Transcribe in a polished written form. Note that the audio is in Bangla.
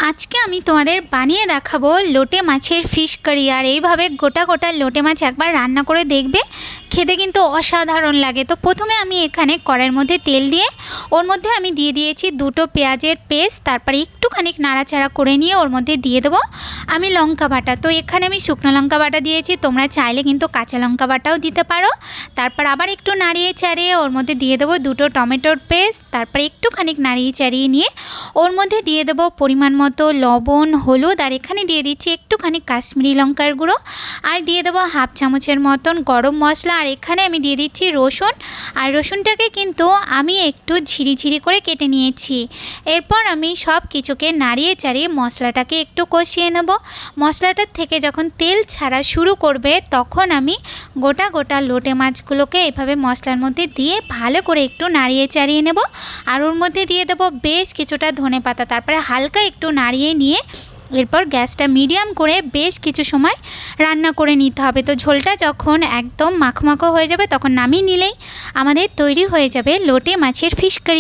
আজকে আমি তোমাদের বানিয়ে দেখাবো লোটে মাছের ফিশ কারি। আর এইভাবে গোটা গোটা লোটে মাছ একবার রান্না করে দেখবে, খেতে কিন্তু অসাধারণ লাগে। তো প্রথমে আমি এখানে কড়াইয়ের মধ্যে তেল দিয়ে ওর মধ্যে আমি দিয়ে দিয়েছি দুটো পেঁয়াজের পেস্ট। তারপরে একটুখানি নাড়াচাড়া করে নিয়ে ওর মধ্যে দিয়ে দেবো আমি লঙ্কা বাটা। তো এখানে আমি শুকনো লঙ্কা বাটা দিয়েছি, তোমরা চাইলে কিন্তু কাঁচা লঙ্কা বাটাও দিতে পারো। তারপর আবার একটু নাড়িয়ে চাড়িয়ে ওর মধ্যে দিয়ে দেবো দুটো টমেটোর পেস্ট। তারপরে একটুখানি নাড়িয়ে চাড়িয়ে নিয়ে ওর মধ্যে দিয়ে দেবো পরিমাণ মতো লবণ, হলুদ, আর এখানে দিয়ে দিচ্ছি একটুখানি কাশ্মীরি লঙ্কার গুঁড়ো, আর দিয়ে দেবো হাফ চামচের মতন গরম মশলা। আর এখানে আমি দিয়ে দিচ্ছি রসুন, আর রসুনটাকে কিন্তু আমি একটু ঝিরিঝিরি করে কেটে নিয়েছি। এরপর আমি সব কিছুকে নাড়িয়ে চাড়িয়ে মশলাটাকে একটু কষিয়ে নেব। মশলাটার থেকে যখন তেল ছাড়া শুরু করবে তখন আমি গোটা গোটা লোটে মাছগুলোকে এভাবে মশলার মধ্যে দিয়ে ভালো করে একটু নাড়িয়ে চাড়িয়ে নেব। আর ওর মধ্যে দিয়ে দেবো বেশ কিছুটা ধনেপাতা। তারপরে হালকা একটু নাড়িয়ে নিয়ে এরপর গ্যাসটা মিডিয়াম করে বেশ কিছু সময় রান্না করে নিতে হবে। তো ঝোলটা যখন একদম মাখো মাখো হয়ে যাবে তখন নামিয়ে নিলেই আমাদের তৈরি হয়ে যাবে লোটে মাছের ফিশ কারি।